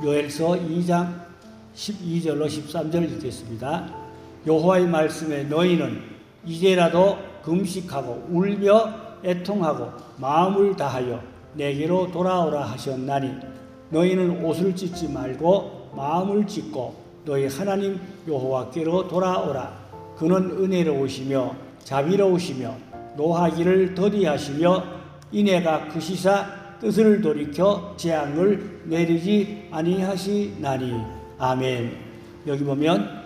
요엘서 2장 12절로 13절 읽겠습니다. 여호와의 말씀에 너희는 이제라도 금식하고 울며 애통하고 마음을 다하여 내게로 돌아오라 하셨나니 너희는 옷을 찢지 말고 마음을 찢고 너희 하나님 여호와께로 돌아오라. 그는 은혜로우시며 자비로우시며 노하기를 더디하시며 인애가 크시사 뜻을 돌이켜 재앙을 내리지 아니하시나니. 아멘. 여기 보면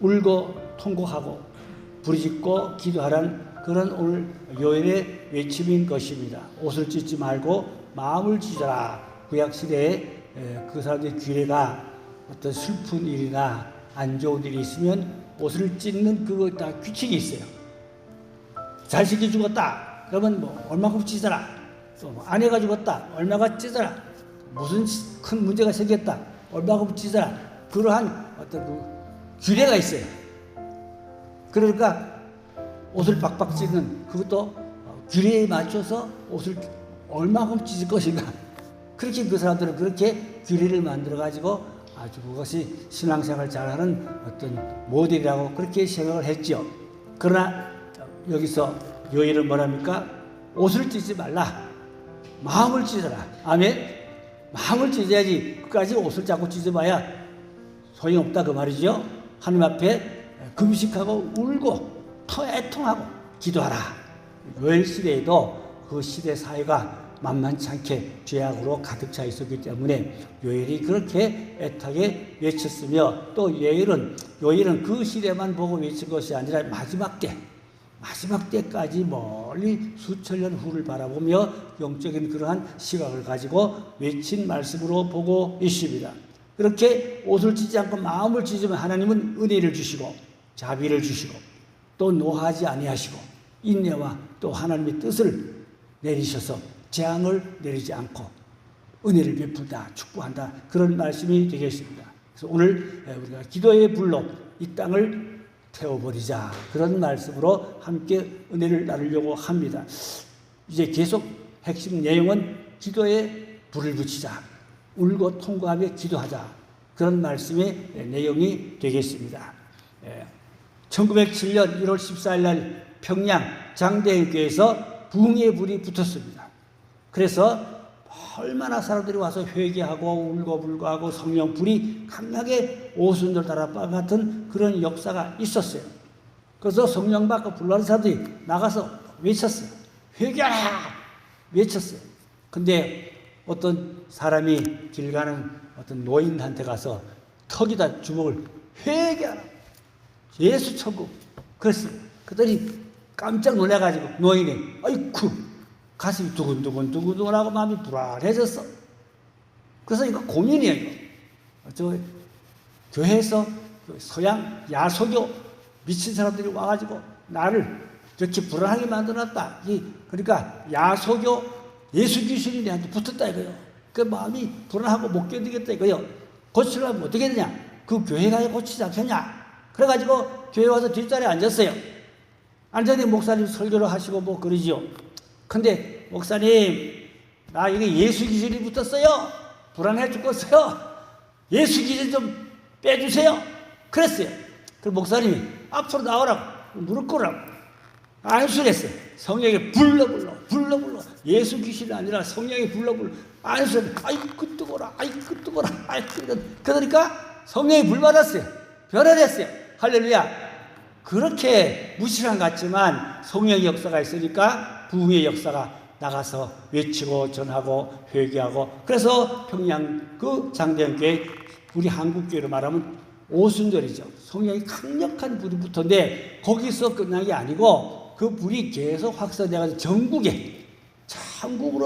울고 통곡하고 부르짖고 기도하라는 그런 오늘 요엘의 외침인 것입니다. 옷을 찢지 말고 마음을 찢어라. 구약 시대에 그 사람들의 귀래가 어떤 슬픈 일이나 안 좋은 일이 있으면 옷을 찢는 그거 다 규칙이 있어요. 자식이 죽었다 그러면 뭐 얼마큼 찢어라. 또 아내가 죽었다 얼마가 찢어라. 무슨 큰 문제가 생겼다 얼마큼 찢어라. 그러한 어떤 그 규례가 있어요. 그러니까 옷을 박박 찢는 그것도 규례에 맞춰서 옷을 얼마큼 찢을 것인가. 그렇게 그 사람들은 그렇게 규례를 만들어 가지고 아주 그것이 신앙생활 잘하는 어떤 모델이라고 그렇게 생각을 했죠. 그러나 여기서 요일은 뭐랍니까? 옷을 찢지 말라. 마음을 찢어라. 아멘. 마음을 찢어야지. 끝까지 옷을 자꾸 찢어봐야 소용이 없다 그 말이죠. 하나님 앞에 금식하고 울고 애통하고 기도하라. 요엘 시대에도 그 시대 사회가 만만치 않게 죄악으로 가득 차 있었기 때문에 요엘이 그렇게 애타게 외쳤으며, 또 요엘은 그 시대만 보고 외친 것이 아니라 마지막 때까지 멀리 수천 년 후를 바라보며 영적인 그러한 시각을 가지고 외친 말씀으로 보고 있습니다. 그렇게 옷을 찢지 않고 마음을 찢으면 하나님은 은혜를 주시고 자비를 주시고 또 노하지 아니하시고 인내와 또 하나님의 뜻을 내리셔서 재앙을 내리지 않고 은혜를 베푼다, 축복한다, 그런 말씀이 되겠습니다. 그래서 오늘 우리가 기도의 불로 이 땅을 태워버리자, 그런 말씀으로 함께 은혜를 나누려고 합니다. 이제 계속 핵심 내용은 기도에 불을 붙이자, 울고 통곡하며 기도하자, 그런 말씀의 내용이 되겠습니다. 1907년 1월 14일 날 평양 장대교회에서 부흥의 불이 붙었습니다. 그래서 얼마나 사람들이 와서 회개하고 울고 불고하고 성령 불이 강하게 오순절 다락방 같은 그런 역사가 있었어요. 그래서 성령 받고 불러는 사람들이 나가서 외쳤어요. 회개하라! 외쳤어요. 근데 어떤 사람이 길 가는 어떤 노인한테 가서 턱에다 주먹을 회개하라! 예수 천국! 그랬어요. 그랬더니 깜짝 놀라가지고 노인이 아이쿠! 가슴이 두근두근하고 마음이 불안해졌어. 그래서 이거 고민이에요. 이거. 저 교회에서 서양 야소교 미친 사람들이 와가지고 나를 이렇게 불안하게 만들어놨다. 그러니까 야소교 예수 귀신이 내한테 붙었다 이거요. 그 마음이 불안하고 못 견디겠다 이거요. 고치려면 어떻게 되냐? 그 교회 가서 고치지 않겠냐? 그래가지고 교회 와서 뒷자리에 앉았어요. 앉았는데 목사님 설교를 하시고 뭐 그러지요. 근데 목사님, 나 이게 예수 기질이 붙었어요. 불안해 죽겠어요. 예수 기질 좀 빼주세요. 그랬어요. 그 목사님이 앞으로 나오라고 무릎 꿇으라고 안수했어요. 성령이 불러 예수 귀신이 아니라 성령이 불러 안수했어요. 아이고 뜨거라, 그러니까 성령이 불받았어요. 변화됐어요. 할렐루야. 그렇게 무시한 것 같지만 성령의 역사가 있으니까 부흥의 역사가 나가서 외치고 전하고 회개하고, 그래서 평양 그 장대교회, 우리 한국교회로 말하면 오순절이죠. 성령이 강력한 불이 붙었는데 거기서 끝난 게 아니고 그 불이 계속 확산돼가지고 전국으로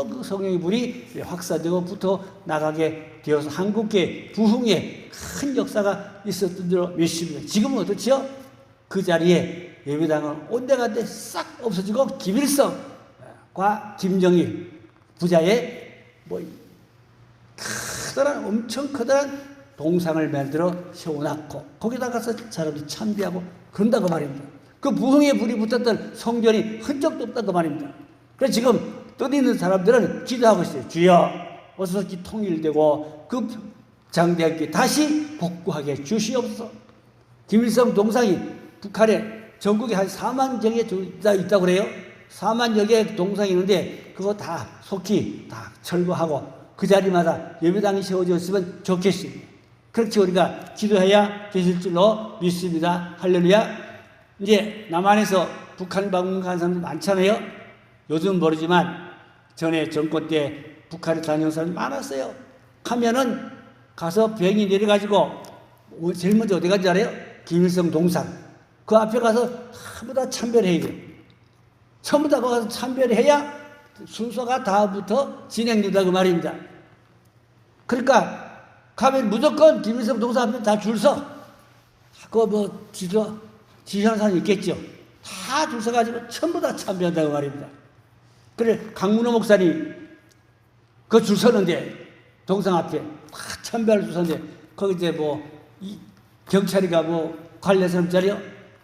그 성령의 불이 확산되고 붙어 나가게 되어서 한국교회 부흥에 큰 역사가 있었던 줄 믿습니다. 지금은 어떻지요? 그 자리에 예배당은 온데간데 싹 없어지고 김일성과 김정일 부자의 엄청 커다란 동상을 만들어 세워놨고 거기다 가서 사람들이 참배하고 그런다고 말입니다. 그 부흥의 불이 붙었던 성전이 흔적도 없다고 말입니다. 그래서 지금 떠있는 사람들은 기도하고 있어요. 주여 어서 통일되고 그 장대하게 다시 복구하게 주시옵소서. 김일성 동상이 북한에 전국에 한 4만 정에 있다고 그래요. 4만여 개의 동상이 있는데 그거 다 속히 다 철거하고 그 자리마다 예배당이 세워졌으면 좋겠습니다. 그렇게 우리가 기도해야 되실 줄로 믿습니다. 할렐루야. 이제 남한에서 북한 방문 가는 사람들 많잖아요. 요즘은 모르지만 전에 정권 때 북한에 다녀온 사람이 많았어요. 가면은 가서 비행기 내려가지고 제일 먼저 어디 간지 알아요? 김일성 동상. 그 앞에 가서 전부 다 참배해야 돼요. 전부 다 가서 참배해야 순서가 다음부터 진행된다고 말입니다. 그러니까 가면 무조건 김일성 동상 앞에 다 줄 서. 그거 뭐 지시하는 사람이 있겠죠. 다 줄 서가지고 전부 다 참배한다고 말입니다. 그래 강문호 목사님 그 줄 서는데 동상 앞에 다 참배할 줄 서는데 거기 이제 뭐 경찰이가 뭐 관련 사람 자리요.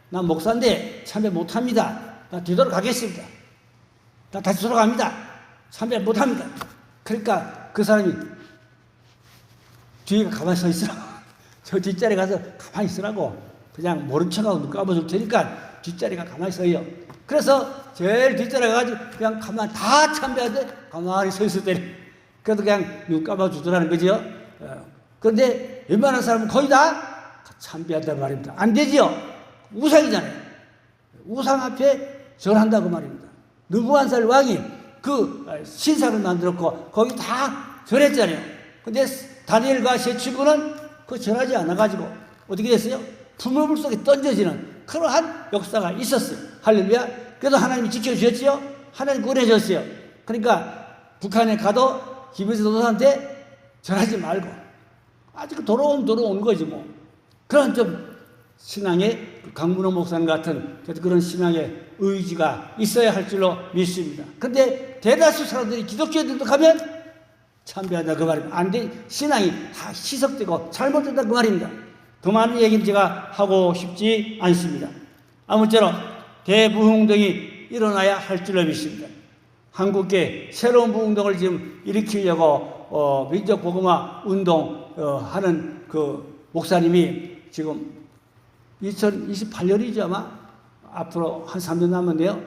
난 목사인데 참배 못합니다. 나 뒤돌아가겠습니다. 나 다시 돌아갑니다. 참배 못합니다. 그러니까 그 사람이 뒤에 가만히 서 있으라고. 저 뒷자리에 가서 가만히 있으라고. 그냥 모른 척하고 눈 감아줄 테니까 뒷자리가 가만히 서요. 그래서 제일 뒷자리에 가가지고 그냥 가만히 다 참배하는데 가만히 서 있을 때는 그래도 그냥 눈 감아주더라는 거죠. 그런데 웬만한 사람은 거의 다 참배한단 말입니다. 안 되지요. 우상이잖아요. 우상 앞에 절한다고 말입니다. 느부갓네살 왕이 그 신상을 만들었고 거기 다 절했잖아요. 근데 다니엘과 세 친구는 그 절하지 않아가지고 어떻게 됐어요? 부모불 속에 던져지는 그러한 역사가 있었어요. 할렐루야. 그래도 하나님이 지켜주셨지요. 하나님 구원해줬어요. 그러니까 북한에 가도 김일성 동상한테 절하지 말고 아직 돌아온 거지 뭐. 그런 좀 신앙의 강문호 목사님 같은 그런 신앙의 의지가 있어야 할 줄로 믿습니다. 그런데 대다수 사람들이 기독교인들도 가면 참배한다 그 말입니다. 안 돼. 신앙이 다 희석되고 잘못된다 그 말입니다. 더 많은 얘기는 제가 하고 싶지 않습니다. 아무쪼록 대부흥운동이 일어나야 할 줄로 믿습니다. 한국계 새로운 부흥운동을 지금 일으키려고 민족복음화 운동 하는 그 목사님이 지금 2028년이죠 아마 앞으로 한 3년 남았네요.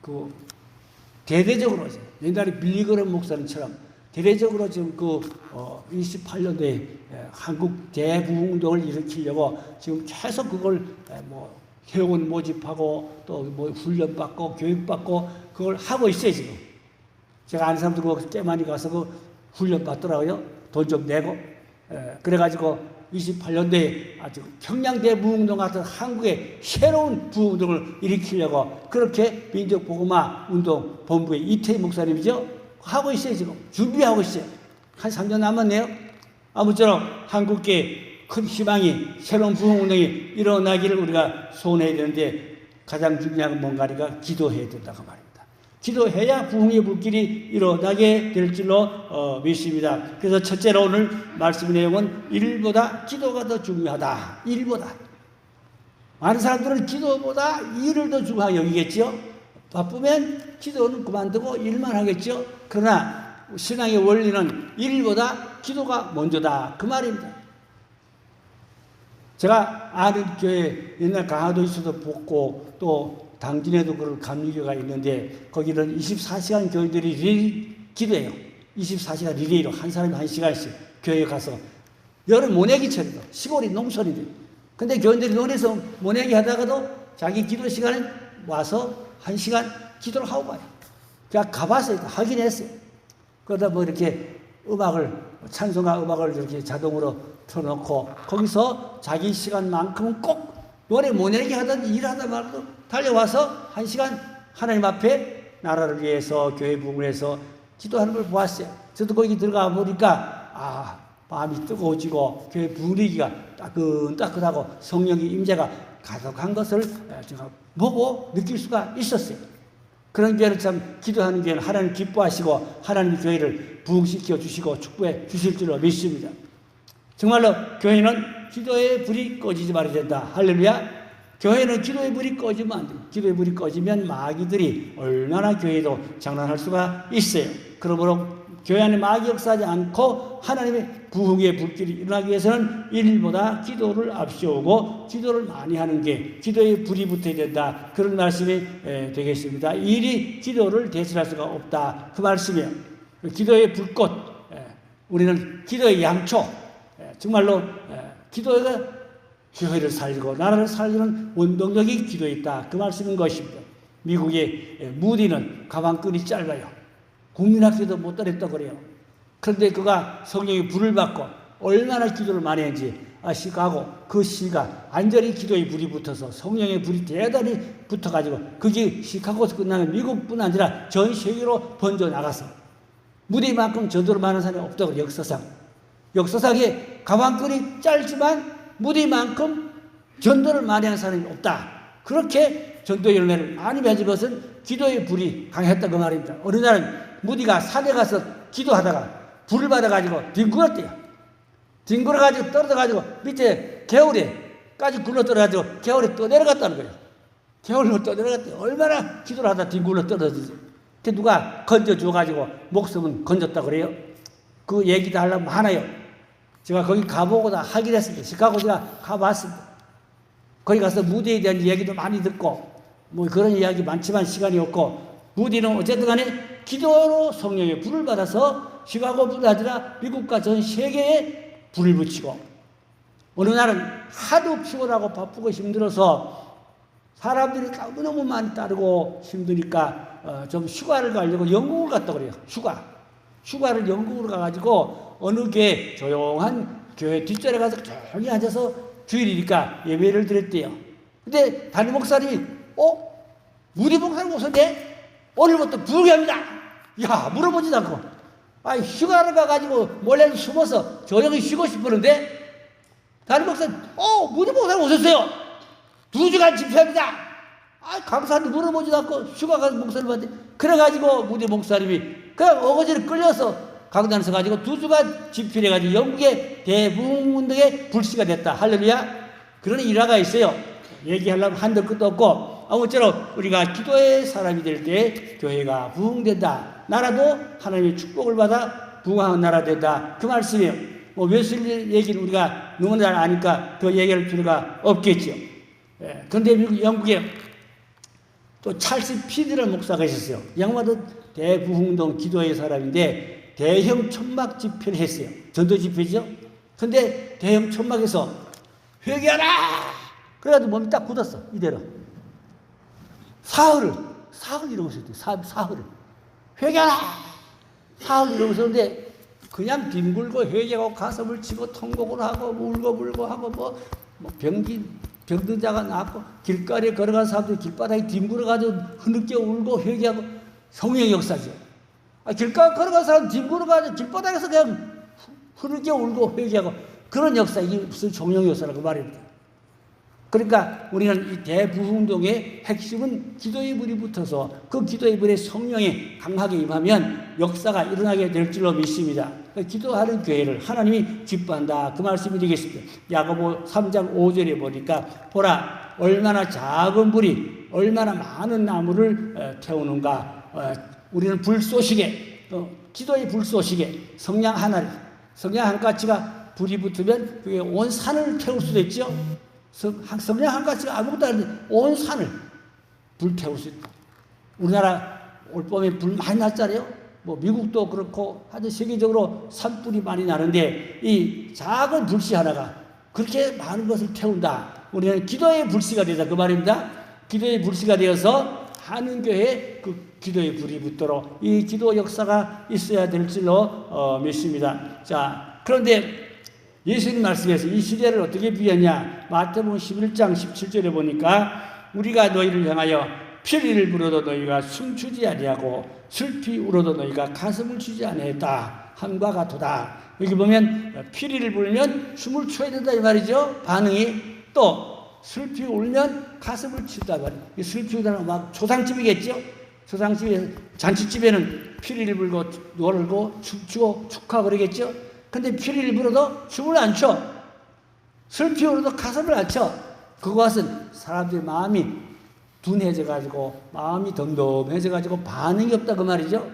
그 대대적으로 옛날에 빌리그램 목사님처럼 대대적으로 지금 그 28년도에 한국 대부흥운동을 일으키려고 지금 계속 그걸 뭐 회원 모집하고 또 뭐 훈련받고 교육받고 그걸 하고 있어요 지금. 제가 아는 사람들 그거 꽤 많이 가서 그 훈련받더라고요. 돈 좀 내고. 그래가지고 28년도에 아주 평양대부흥운동 같은 한국의 새로운 부흥운동을 일으키려고 그렇게 민족복음화 운동 본부의 이태희 목사님이죠. 하고 있어요 지금. 준비하고 있어요. 한 3년 남았네요. 아무쪼록 한국계 큰 희망이 새로운 부흥운동이 일어나기를 우리가 소원해야 되는데 가장 중요한 건 뭔가니까 기도해야 된다고 말입니다. 기도해야 부흥의 불길이 일어나게 될 줄로 믿습니다. 그래서 첫째로 오늘 말씀 내용은 일보다 기도가 더 중요하다. 일보다. 많은 사람들은 기도보다 일을 더 중요하게 여기겠죠. 바쁘면 기도는 그만두고 일만 하겠죠. 그러나 신앙의 원리는 일보다 기도가 먼저다. 그 말입니다. 제가 아는 교회 옛날 강화도에서도 복고 또 당진에도 그런 감리교가 있는데 거기는 24시간 교회들이 리레이 기도해요. 24시간 리레이로 한 사람이 1시간씩 교회에 가서 여름 모내기철이다. 시골이 농촌이돼. 근데 교인들이 논에서 모내기 하다가도 자기 기도 시간에 와서 1시간 기도를 하고 가요. 제가 가봤어요. 확인했어요. 그러다 뭐 이렇게 찬송가 음악을 이렇게 자동으로 틀어놓고 거기서 자기 시간만큼은 꼭 노래 모내기 하든지 일하다 말고 달려와서 1시간 하나님 앞에 나라를 위해서 교회 부흥을 해서 기도하는 걸 보았어요. 저도 거기 들어가 보니까 마음이 뜨거워지고 교회 분위기가 따끈따끈하고 성령의 임재가 가득한 것을 제가 보고 느낄 수가 있었어요. 그런 교회는 참 기도하는 교회는 하나님 기뻐하시고 하나님 교회를 부흥시켜 주시고 축복해 주실 줄로 믿습니다. 정말로 교회는 기도의 불이 꺼지지 말아야 된다. 할렐루야. 교회는 기도의 불이 꺼지면 안 돼요. 기도의 불이 꺼지면 마귀들이 얼마나 교회도 장난할 수가 있어요. 그러므로 교회 안에 마귀 역사하지 않고 하나님의 부흥의 불길이 일어나기 위해서는 일보다 기도를 앞세우고 기도를 많이 하는 게 기도에 불이 붙어야 된다. 그런 말씀이 되겠습니다. 일이 기도를 대신할 수가 없다. 그 말씀이에요. 기도의 불꽃, 우리는 기도의 양초, 정말로 기도가 교회를 살리고 나라를 살리는 원동력이 기도에 있다. 그 말씀인 것입니다. 미국의 무디는 가방끈이 짧아요. 국민학교도 못 따냈다고 그래요. 그런데 그가 성령의 불을 받고 얼마나 기도를 많이 했는지 시가고 그 시가 완전히 기도의 불이 붙어서 성령의 불이 대단히 붙어가지고 그게 시카고에서 끝나면 미국뿐 아니라 전 세계로 번져나갔어. 무디만큼 전도를 많은 사람이 없다고 역사상. 역사상에 가방끈이 짧지만 무디만큼 전도를 많이 하는 사람이 없다. 그렇게 전도 열매를 많이 맺은 것은 기도의 불이 강했다 그 말입니다. 어느 날은 무디가 산에 가서 기도하다가 불을 받아가지고 뒹굴었대요. 뒹굴어가지고 떨어져가지고 밑에 개울에까지 굴러떨어가지고 개울에 또 내려갔다는 거예요. 개울로 또 내려갔대요. 얼마나 기도를 하다 뒹굴러 떨어지지. 그 누가 건져줘가지고 목숨은 건졌다고 그래요. 그 얘기도 하려면 많아요. 제가 거기 가보고 다 하긴 했습니다. 시카고 제가 가봤습니다. 거기 가서 무디에 대한 얘기도 많이 듣고 뭐 그런 이야기 많지만 시간이 없고 무디는 어쨌든 간에 기도로 성령의 불을 받아서 시카고뿐 아니라 미국과 전 세계에 불을 붙이고 어느 날은 하도 피곤하고 바쁘고 힘들어서 사람들이 너무 많이 따르고 힘드니까 좀 휴가를 가려고 영국을 갔다 그래요. 휴가를 영국으로 가가지고 어느 게 조용한 교회 뒷자리에 가서 조용히 앉아서 주일이니까 예배를 드렸대요. 근데 담임 목사님이 무디 목사님 오셨네? 오늘부터 부흥합니다. 야, 물어보지도 않고. 휴가를 가가지고 몰래 숨어서 조용히 쉬고 싶었는데, 담임 목사님, 무디 목사님 오셨어요. 2주간 집회합니다. 감사한데 물어보지도 않고 휴가 가서 목사님한테. 그래가지고 무디 목사님이 그냥 어거지를 끌려서 강단에서 가지고 2주간 집회를 해가지고 영국의 대부흥운동의 불씨가 됐다. 할렐루야. 그런 일화가 있어요. 얘기하려면 한도 끝도 없고. 아무쪼록 우리가 기도의 사람이 될 때 교회가 부흥된다. 나라도 하나님의 축복을 받아 부흥하는 나라 된다. 그 말씀이에요. 웨슬리 얘기는 우리가 너무나 잘 아니까 더 얘기할 필요가 없겠죠. 그런데 미국 영국에 또 찰스 피드라는 목사가 있었어요. 양마도 대부흥동 기도의 사람인데 대형 천막 집회를 했어요. 전도 집회죠. 근데 대형 천막에서 회개하라! 그래가지고 몸이 딱 굳었어. 이대로. 사흘 이러고 있었대요. 사흘을. 회개하라! 사흘 이러고 있었는데 그냥 뒹굴고 회개하고 가슴을 치고 통곡을 하고 울고 하고 병든 자가 나왔고 길거리에 걸어간 사람들이 길바닥에 뒹굴어가지고 흐느껴 울고 회개하고 성령의 역사죠. 길가에 걸어간 사람 뒹굴어가지고 길바닥에서 그냥 흐느껴 울고 회개하고 그런 역사, 이게 무슨 성령의 역사라고 말입니다. 그러니까 우리는 이 대부흥동의 핵심은 기도의 불이 붙어서 그 기도의 불에 성령이 강하게 임하면 역사가 일어나게 될 줄로 믿습니다. 기도하는 교회를 하나님이 기뻐한다. 그 말씀이 되겠습니다. 야고보 3장 5절에 보니까 보라 얼마나 작은 불이 얼마나 많은 나무를 태우는가. 우리는 불쏘시개, 기도의 불쏘시개, 성냥 하나리, 성냥 한 가지가 불이 붙으면 그게 온 산을 태울 수도 있죠. 성냥 한 가지가 아무것도 아닌데 온 산을 불태울 수 있다. 우리나라 올봄에 불 많이 났잖아요. 미국도 그렇고 하여튼 세계적으로 산불이 많이 나는데 이 작은 불씨 하나가 그렇게 많은 것을 태운다. 우리는 기도의 불씨가 되자 그 말입니다. 기도의 불씨가 되어서 하는 교회에 그 기도의 불이 붙도록 이 기도 역사가 있어야 될 줄로 믿습니다. 자, 그런데 예수님 말씀에서 이 시대를 어떻게 비하냐. 마태복음 11장 17절에 보니까 우리가 너희를 향하여 피리를 불어도 너희가 숨추지 아니하고 슬피 울어도 너희가 가슴을 치지 아니했다 함과 같도다. 여기 보면 피리를 불면 숨을 쉬어야 된다 이 말이죠. 반응이. 또 슬피 울면 가슴을 치다 말이에요. 슬피 울다는 막 초상집이겠죠. 초상집에서 잔치집에는 피리를 불고 놀고 춤추고 축하하고 그러겠죠. 근데 피리를 불어도 춤을 안 춰. 슬피 울어도 가슴을 안 쳐. 그것은 사람들의 마음이 둔해져가지고 마음이 덤덤해져가지고 반응이 없다 그 말이죠.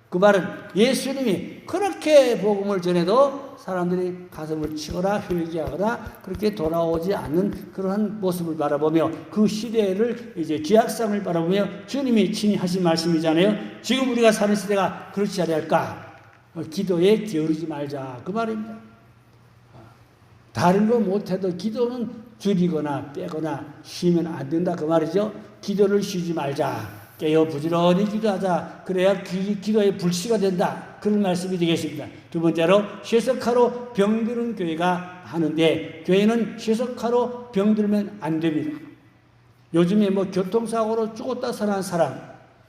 그 말은 예수님이 그렇게 복음을 전해도 사람들이 가슴을 치거나 회개하거나 그렇게 돌아오지 않는 그러한 모습을 바라보며 그 시대를 이제 기약상을 바라보며 주님이 친히 하신 말씀이잖아요. 지금 우리가 사는 시대가 그렇지 않을까? 기도에 게으르지 말자 그 말입니다. 다른 거 못해도 기도는 줄이거나 빼거나 쉬면 안 된다 그 말이죠. 기도를 쉬지 말자. 깨어 부지런히 기도하자. 그래야 기도의 불씨가 된다. 그런 말씀이 되겠습니다. 두 번째로 쇠석하로 병드는 교회가 하는데 교회는 쇠석하로 병들면 안 됩니다. 요즘에 뭐 교통사고로 죽었다 살아난 사람,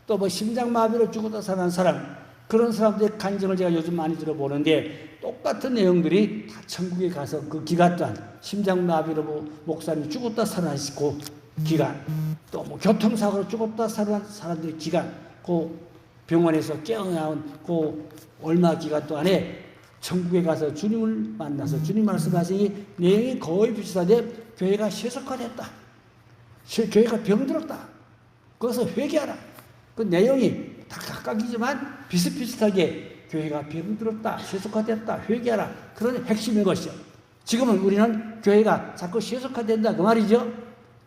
또 뭐 심장마비로 죽었다 살아난 사람, 그런 사람들의 간증을 제가 요즘 많이 들어보는데 똑같은 내용들이 다 천국에 가서 그 기간 동안 심장마비로 목사님이 죽었다 살아나시고 기간, 또 뭐 교통사고로 죽었다 살아난 사람들의 기간, 그 병원에서 깨어나온 그 얼마 기간 동안에 천국에 가서 주님을 만나서 주님 말씀하시니 내용이 거의 비슷한데 교회가 쇠석화됐다. 교회가 병들었다. 그래서 회개하라. 그 내용이 다 각각이지만 비슷비슷하게 교회가 병들었다. 쇠석화됐다. 회개하라. 그런 핵심인 것이죠. 지금은 우리는 교회가 자꾸 쇠석화된다. 그 말이죠.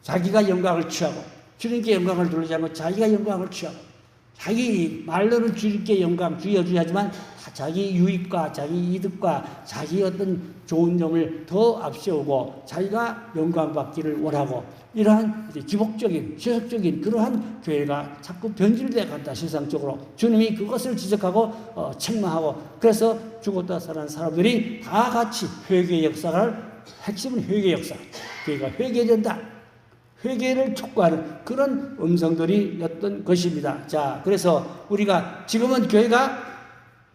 자기가 영광을 취하고 주님께 영광을 돌리지 않고 자기가 영광을 취하고 자기 말로는 주님께 영광 주여주야지만 자기 유익과 자기 이득과 자기 어떤 좋은 점을 더 앞세우고 자기가 영광 받기를 원하고 이러한 기복적인 세속적인 그러한 교회가 자꾸 변질되어 간다. 세상적으로 주님이 그것을 지적하고 책망하고 그래서 죽었다 살아난 사람들이 다 같이 회개의 역사를 핵심은 회개의 역사. 교회가 회개된다. 회개를 촉구하는 그런 음성들이었던 것입니다. 자, 그래서 우리가 지금은 교회가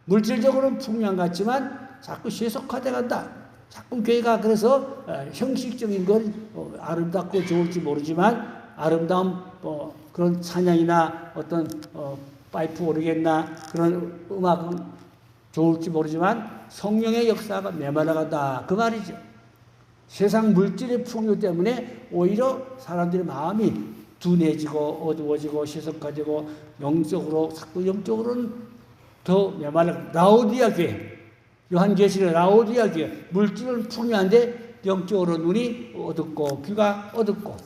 물질적으로는 풍요한 것 같지만 자꾸 쇠속화돼 간다. 자꾸 교회가 그래서 형식적인 건 아름답고 좋을지 모르지만 아름다운 그런 찬양이나 어떤 파이프 오르겠나 그런 음악은 좋을지 모르지만 성령의 역사가 메말라간다. 그 말이죠. 세상 물질의 풍요 때문에 오히려 사람들의 마음이 둔해지고 어두워지고 세속화되고 영적으로 자꾸 영적으로는 더 메말라. 라오디아 교회, 요한계시록 라오디아 교회 물질은 풍요한데 영적으로 눈이 어둡고 귀가 어둡고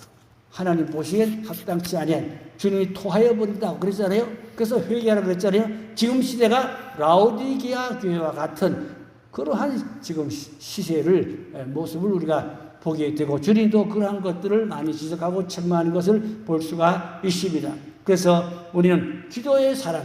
하나님 보시기엔 합당치 아니한 주님이 토하여 버린다고 그랬잖아요. 그래서 회개하라 그랬잖아요. 지금 시대가 라오디게아 교회와 같은 그러한 지금 시세를 모습을 우리가 보게 되고 주님도 그러한 것들을 많이 지적하고 책망하는 것을 볼 수가 있습니다. 그래서 우리는 기도의 사람,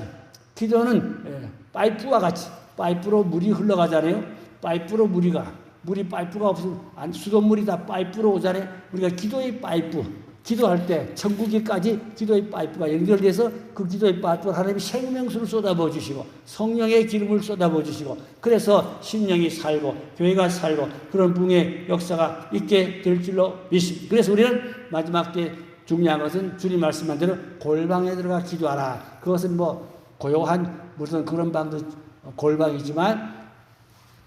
기도는 파이프와 같이 파이프로 물이 흘러가잖아요. 파이프로 물이 파이프가 없으면 수돗물이 다 파이프로 오잖아요. 우리가 기도의 파이프, 기도할 때 천국에까지 기도의 파이프가 연결돼서 그 기도의 파이프를 하나님이 생명수를 쏟아부어 주시고 성령의 기름을 쏟아부어 주시고 그래서 심령이 살고 교회가 살고 그런 붕의 역사가 있게 될 줄로 믿습니다. 그래서 우리는 마지막 때 중요한 것은 주님 말씀한 대로 골방에 들어가 기도하라. 그것은 뭐 고요한 무슨 그런 방도 골방이지만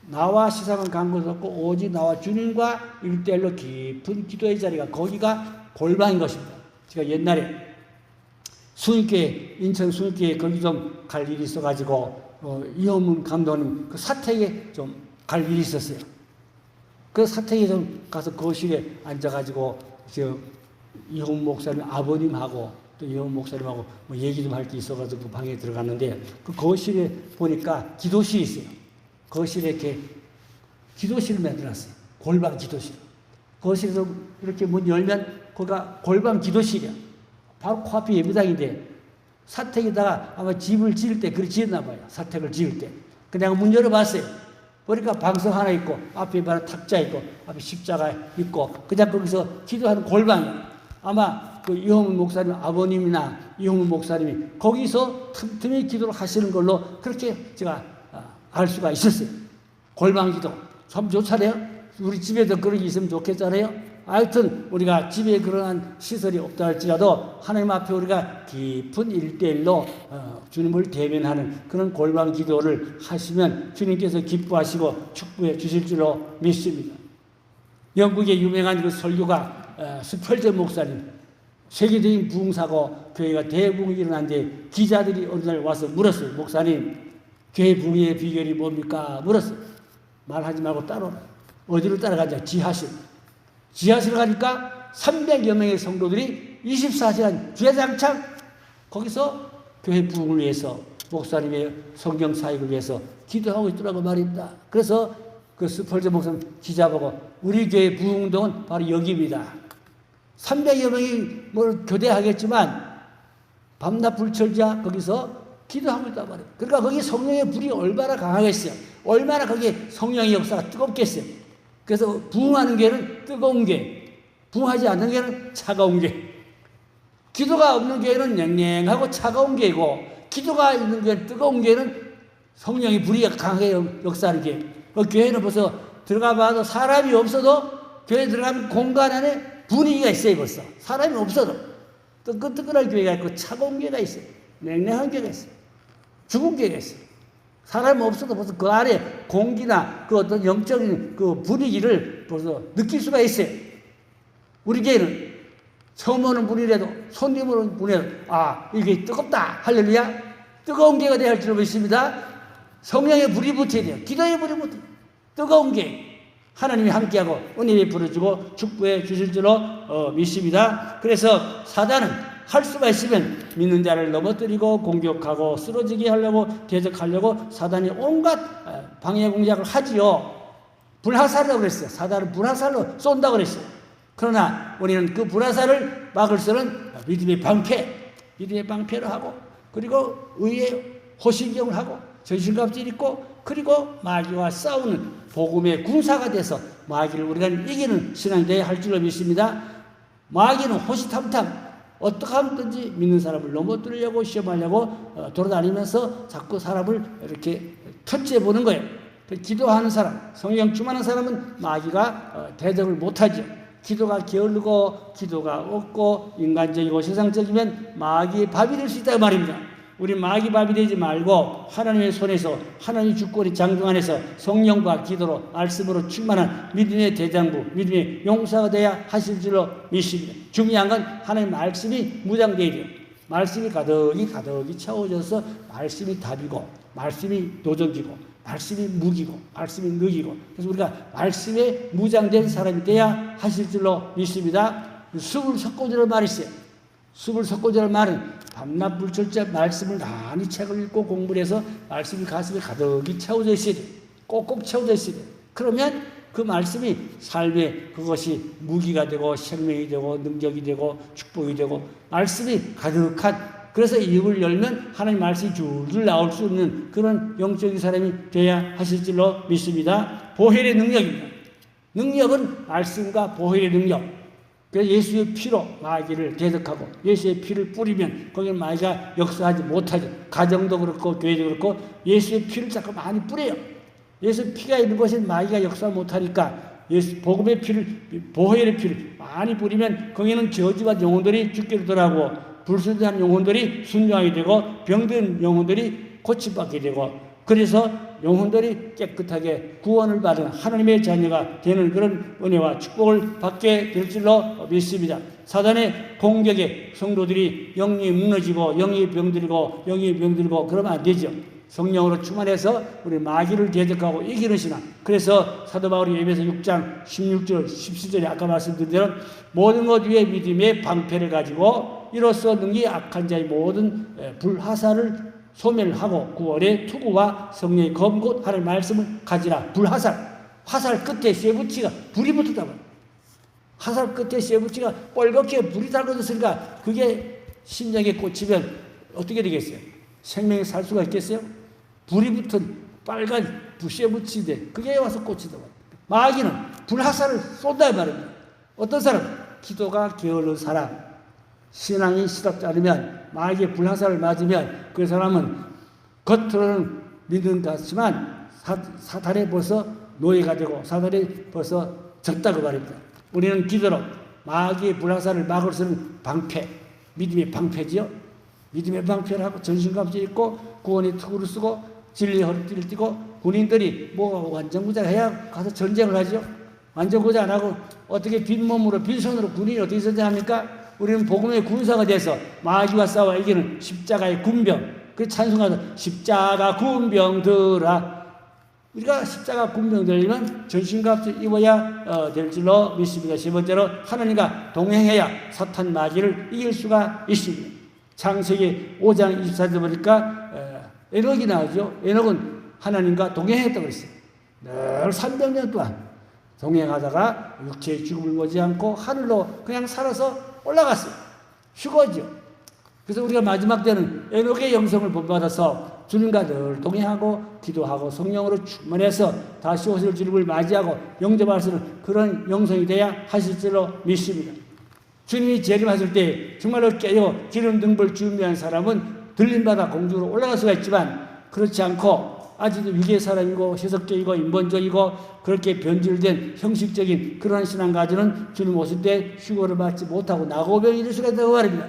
나와 세상은 관계가 없고 오직 나와 주님과 일대일로 깊은 기도의 자리가 거기가 골방인 것입니다. 제가 옛날에 순익교회, 인천 순익교회 거기 좀 갈 일이 있어가지고 이호문 감독님 그 사택에 좀 갈 일이 있었어요. 그 사택에 좀 가서 거실에 앉아가지고 이호문 목사님 아버님하고 또 이호문 목사님하고 뭐 얘기 좀 할 게 있어가지고 그 방에 들어갔는데 그 거실에 보니까 기도실이 있어요. 거실에 이렇게 기도실을 만들었어요. 골방 기도실. 거실에서 이렇게 문 열면 거기가 골방 기도실이야. 바로 코앞에 예배당인데 사택에다가 아마 집을 지을 때 그렇게 지었나 봐요. 사택을 지을 때. 그냥 문 열어봤어요. 보니까 방석 하나 있고 앞에 바로 탁자 있고 앞에 십자가 있고 그냥 거기서 기도하는 골방이에요. 아마 그 이호문 목사님 아버님이나 이호문 목사님이 거기서 틈틈이 기도를 하시는 걸로 그렇게 제가 알 수가 있었어요. 골방 기도. 참 좋잖아요. 우리 집에도 그런 게 있으면 좋겠잖아요. 하여튼 우리가 집에 그러한 시설이 없다 할지라도 하나님 앞에 우리가 깊은 일대일로 주님을 대면하는 그런 골방 기도를 하시면 주님께서 기뻐하시고 축복해 주실 줄로 믿습니다. 영국의 유명한 그 설교가 스펄전 목사님 세계적인 부흥사고 교회가 대부흥이 일어났는데 기자들이 어느 날 와서 물었어요. 목사님 교회 부흥의 비결이 뭡니까? 물었어요. 말하지 말고 따라오라. 어디로 따라가자? 지하실. 지하실 가니까 300여 명의 성도들이 24시간 주야장창 거기서 교회 부흥을 위해서 목사님의 성경 사역을 위해서 기도하고 있더라고 말입니다. 그래서 그 스펄전 목사님 기자보고 우리 교회 부흥운동은 바로 여기입니다. 300여 명이 뭘 교대하겠지만 밤낮 불철자 거기서 기도하고 있단 말이에요. 그러니까 거기 성령의 불이 얼마나 강하겠어요. 얼마나 거기에 성령의 역사가 뜨겁겠어요. 그래서 부흥하는 교회는 뜨거운 교회, 부흥하지 않는 교회는 차가운 교회. 기도가 없는 교회는 냉랭하고 차가운 교회고, 기도가 있는 교회는 뜨거운 교회는 성령의 불이 강하게 역사하는 교회. 그 교회는 벌써 들어가 봐도 사람이 없어도 교회 들어가면 공간 안에 분위기가 있어요. 벌써 사람이 없어도 뜨끈뜨끈한 교회가 있고 차가운 교회가 있어요. 냉랭한 교회가 있어요. 죽은 교회가 있어요. 사람이 없어도 벌써 그 안에 공기나 그 어떤 영적인 그 분위기를 벌써 느낄 수가 있어요. 우리 교회는 처음 오는 분이라도 손님 오는 분이라도 이게 뜨겁다 할렐루야, 뜨거운 교회가 되어야 할 줄 믿습니다. 성령의 불이 붙어야 돼요. 기도의 불이 붙어야 돼요. 뜨거운 교회 하나님이 함께하고 은혜 베풀어주고 축복해 주실 줄로 믿습니다. 그래서 사단은 할 수가 있으면 믿는 자를 넘어뜨리고 공격하고 쓰러지게 하려고 대적하려고 사단이 온갖 방해 공작을 하지요. 불화살이라고 그랬어요. 사단은 불화살로 쏜다고 그랬어요. 그러나 우리는 그 불화살을 막을 수는 믿음의 방패를 하고, 그리고 의의 호신경을 하고 전신갑주를 입고, 그리고 마귀와 싸우는 복음의 군사가 돼서 마귀를 우리가 이기는 신앙이 되어야 할 줄로 믿습니다. 마귀는 호시탐탐 어떻게 하든지 믿는 사람을 넘어뜨리려고 시험하려고 돌아다니면서 자꾸 사람을 이렇게 터치해 보는 거예요. 기도하는 사람, 성령 충만한 사람은 마귀가 대적을 못하죠. 기도가 게으르고 기도가 없고 인간적이고 세상적이면 마귀의 밥이 될 수 있다고 말입니다. 우리 마귀 밥이 되지 말고 하나님의 손에서, 하나님의 주권이 장중 안에서 성령과 기도로 말씀으로 충만한 믿음의 대장부, 믿음의 용사가 되어야 하실 줄로 믿습니다. 중요한 건 하나님의 말씀이 무장되어야 돼요. 말씀이 가득히 채워져서 말씀이 답이고, 말씀이 도적이고, 말씀이 무기고, 말씀이 능이고, 그래서 우리가 말씀에 무장된 사람이 되어야 하실 줄로 믿습니다. 숲을 섞어주는 말이 있어요. 숲을 섞어주는 말은 밤낮 불철자 말씀을 많이 책을 읽고 공부를 해서 말씀이 가슴에 가득히 채워져 있어야 돼요. 꼭꼭 채워져 있어야 돼요. 그러면 그 말씀이 삶에 그것이 무기가 되고 생명이 되고 능력이 되고 축복이 되고, 말씀이 가득한, 그래서 입을 열면 하나님 말씀이 줄줄 나올 수 있는 그런 영적인 사람이 되어야 하실 줄로 믿습니다. 보혈의 능력입니다. 능력은 말씀과 보혈의 능력. 그래서 예수의 피로 마귀를 대적하고 예수의 피를 뿌리면 거기는 마귀가 역사하지 못하죠. 가정도 그렇고 교회도 그렇고 예수의 피를 자꾸 많이 뿌려요. 예수의 피가 있는 곳에 마귀가 역사 못하니까 예수 복음의 피를, 보혈의 피를 많이 뿌리면 거기는 저주와 영혼들이 죽게 되더라고. 불순종한 영혼들이 순종하게 되고 병든 영혼들이 고침받게 되고, 그래서 영혼들이 깨끗하게 구원을 받은 하나님의 자녀가 되는 그런 은혜와 축복을 받게 될 줄로 믿습니다. 사단의 공격에 성도들이 영이 무너지고 영이 병들고 그러면 안 되죠. 성령으로 충만해서 우리 마귀를 대적하고 이기는 신앙. 그래서 사도 바울이 에베소 6장 16절 17절에 아까 말씀드린 대로 모든 것 위에 믿음의 방패를 가지고 이로써 능히 악한 자의 모든 불화살을 소멸하고 구원의 투구와 성령의 검곧 하는 말씀을 가지라. 불화살, 화살 끝에 쇠붙이가 불이 붙었다고. 화살 끝에 쇠붙이가 빨갛게 불이 달궈졌으니까 그게 심장에 꽂히면 어떻게 되겠어요? 생명이 살 수가 있겠어요? 불이 붙은 빨간 쇠붙이인데 그게 와서 꽂히더라고요. 마귀는 불화살을 쏜다 말입니다. 어떤 사람? 기도가 게으른 사람, 신앙이 시답지 않으면, 마귀의 불화살을 맞으면 그 사람은 겉으로는 믿는 것 같지만 사탄에 벌써 노예가 되고 사탄이 벌써 졌다고 말입니다. 우리는 기도로 마귀의 불화살을 막을 수 있는 방패, 믿음의 방패지요. 믿음의 방패를 하고 전신갑주 입고 구원의 투구를 쓰고 진리의 허리띠를 띠고, 군인들이 뭐 완전구장해야 가서 전쟁을 하죠. 완전구장 안 하고 어떻게 빈몸으로 빈손으로 군인이 어떻게 전쟁합니까? 우리는 복음의 군사가 돼서 마귀와 싸워 이기는 십자가의 군병, 그 찬송하다 십자가 군병들아. 우리가 십자가 군병들이면 전신갑주 입어야 될 줄로 믿습니다. 세 번째로 하나님과 동행해야 사탄 마귀를 이길 수가 있습니다. 창세기 5장 24절 보니까 에녹이 나오죠. 에녹은 하나님과 동행했다고 그랬어요. 늘 300년 동안 동행하다가 육체의 죽음을 보지 않고 하늘로 그냥 살아서 올라갔어요. 휴거죠. 그래서 우리가 마지막 때는 에녹의 영성을 본받아서 주님과 늘 동행하고 기도하고 성령으로 충만해서 다시 오실 주님을 맞이하고 영접할 수 있는 그런 영성이 돼야 하실 줄로 믿습니다. 주님이 재림하실 때 정말로 깨어 기름 등불 준비한 사람은 들림받아 공중으로 올라갈 수가 있지만 그렇지 않고 아직도 위기의 사람이고 해석적이고 인본적이고 그렇게 변질된 형식적인 그런 신앙 가지는 주님 오실 때 휴거를 받지 못하고 나고병이 될 수가 있다고 말입니다.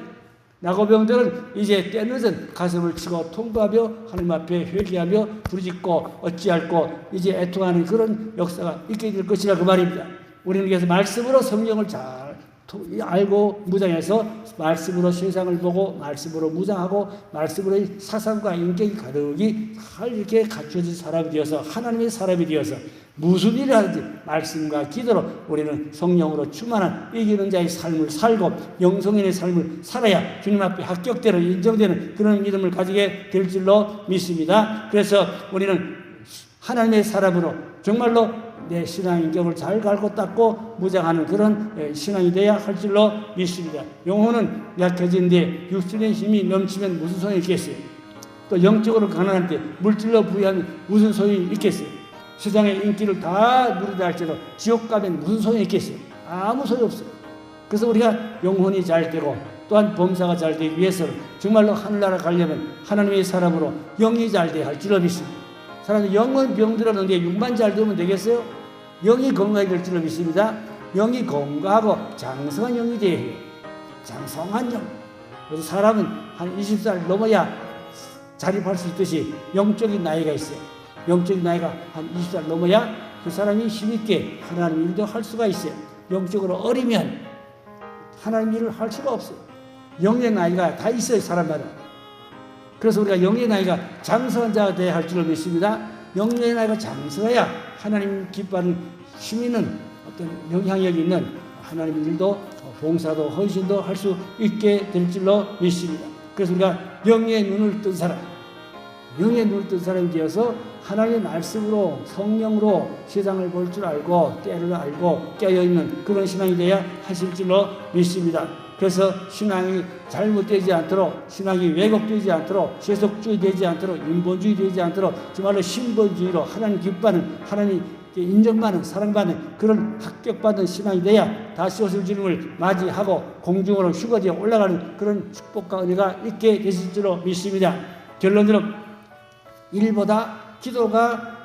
나고병들은 이제 때늦은 가슴을 치고 통보하며 하나님 앞에 회개하며 부르짖고 어찌할꼬 이제 애통하는 그런 역사가 있게 될 것이라 그 말입니다. 우리는 그래서 말씀으로 성령을 잘 알고 무장해서 말씀으로 세상을 보고 말씀으로 무장하고 말씀으로 사상과 인격이 가득히 잘 이렇게 갖춰진 사람이 되어서 하나님의 사람이 되어서 무슨 일을 하든지 말씀과 기도로 우리는 성령으로 충만한 이기는 자의 삶을 살고 영성인의 삶을 살아야 주님 앞에 합격되는 인정되는 그런 믿음을 가지게 될 줄로 믿습니다. 그래서 우리는 하나님의 사람으로 정말로 내 신앙 인격을 잘 갈고 닦고 무장하는 그런 신앙이 되어야 할 줄로 믿습니다. 영혼은 약해진데 육신의 힘이 넘치면 무슨 소용이 있겠어요? 또 영적으로 가난한데 물질로 부유하면 무슨 소용이 있겠어요? 세상의 인기를 다 누리다 할지라도 지옥 가면 무슨 소용이 있겠어요? 아무 소용이 없어요. 그래서 우리가 영혼이 잘 되고 또한 범사가 잘 되기 위해서는 정말로 하늘나라 가려면 하나님의 사람으로 영이 잘 되어야 할 줄로 믿습니다. 사람들이 영은 병들었는데 육만 잘 되면 되겠어요? 영이 건강해질 줄로 믿습니다. 영이 건강하고 장성한 영이 되어야 해요. 장성한 영. 그래서 사람은 한 20살 넘어야 자립할 수 있듯이 영적인 나이가 있어요. 영적인 나이가 한 20살 넘어야 그 사람이 힘있게 하나님 일도 할 수가 있어요. 영적으로 어리면 하나님 일을 할 수가 없어요. 영의 나이가 다 있어요, 사람마다. 그래서 우리가 영의 나이가 장성한 자가 되어야 할 줄로 믿습니다. 영의 나이가 장성해야 하나님 기뻐하는 힘 있는 어떤 영향력이 있는 하나님 일도 봉사도 헌신도 할 수 있게 될 줄로 믿습니다. 그래서 우리가 영의 눈을 뜬 사람, 영의 눈을 뜬 사람이 되어서 하나님의 말씀으로 성령으로 세상을 볼 줄 알고 때를 알고 깨어있는 그런 신앙이 되어야 하실 줄로 믿습니다. 그래서 신앙이 잘못되지 않도록 신앙이 왜곡되지 않도록 세속주의 되지 않도록 인본주의 되지 않도록 정말로 신본주의로 하나님 기뻐하는 하나님 인정받는 사랑받는 그런 합격받은 신앙이 돼야 다시 오실 주님을 맞이하고 공중으로 휴거지에 올라가는 그런 축복과 은혜가 있게 되실 줄로 믿습니다. 결론적으로 일보다 기도가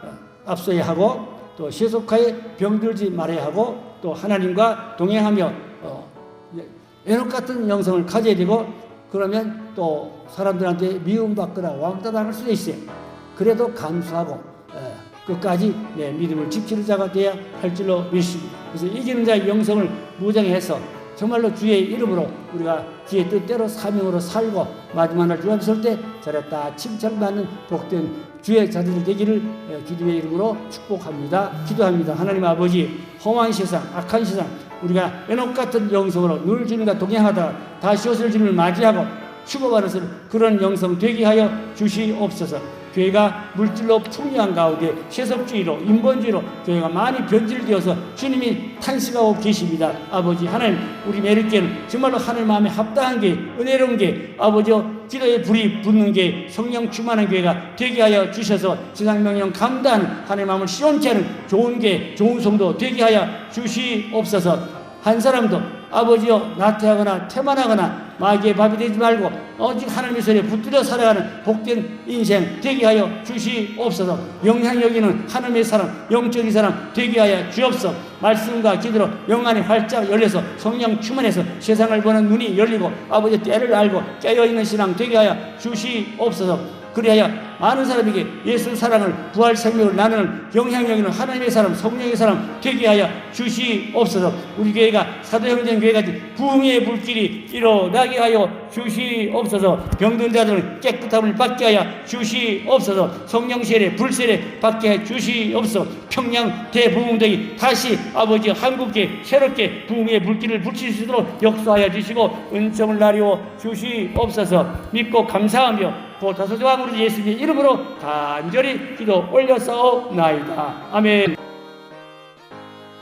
앞서야 하고 또 세속화에 병들지 말아야 하고 또 하나님과 동행하며 에녹 같은 영성을 가져야 되고 그러면 또 사람들한테 미움받거나 왕따당할 수도 있어요. 그래도 감수하고 끝까지 내 믿음을 지키는 자가 되어야 할 줄로 믿습니다. 그래서 이기는 자의 영성을 무장해서 정말로 주의 이름으로 우리가 주의 뜻대로 사명으로 살고 마지막 날 주 앞에 설 때 잘했다 칭찬받는 복된 주의 자들이 되기를 주님의 이름으로 축복합니다. 기도합니다. 하나님 아버지, 험한 세상, 악한 세상 우리가 에녹 같은 영성으로 늘 주님과 동행하다가 다시 오실 주님을 맞이하고 축복받아서 그런 영성 되게 하여 주시옵소서. 교회가 물질로 풍요한 가운데 세속주의로 인본주의로 교회가 많이 변질되어서 주님이 탄식하고 계십니다. 아버지 하나님, 우리 메리교회는 정말로 하늘 마음에 합당한 게 은혜로운 게 아버지여 기도에 불이 붙는 게 성령 충만한 교회가 되게 하여 주셔서 세상 명령 감당하는 하나님 마음을 시원케 하는 좋은 게 좋은 성도 되게 하여 주시옵소서. 한 사람도 아버지여 나태하거나 태만하거나 마귀의 밥이 되지 말고 오직 하나님의 소리에 붙들어 살아가는 복된 인생 되게 하여 주시옵소서. 영향력 있는 하나님의 사람, 영적인 사람 되게 하여 주옵소서. 말씀과 기도로 영안이 활짝 열려서 성령 충만해서 세상을 보는 눈이 열리고 아버지 때를 알고 깨어있는 신앙 되게 하여 주시옵소서. 그리하여 많은 사람에게 예수 사랑을 부활 생명을 나누는 영향력 있는 하나님의 사람 성령의 사람 되게 하여 주시옵소서. 우리 교회가 사도행전 교회같이 부흥의 불길이 일어나게 하여 주시옵소서. 병든 자들은 깨끗함을 받게 하여 주시옵소서. 성령 세례 불세례 받게 하여 주시옵소서. 평양 대부흥당이 다시 아버지 한국에 새롭게 부흥의 불길을 붙일 수 있도록 역사하여 주시고 은총을 나리워 주시옵소서. 믿고 감사하며 다소조함으로 예수님의 이름으로 간절히 기도 올려싸옵나이다. 아멘.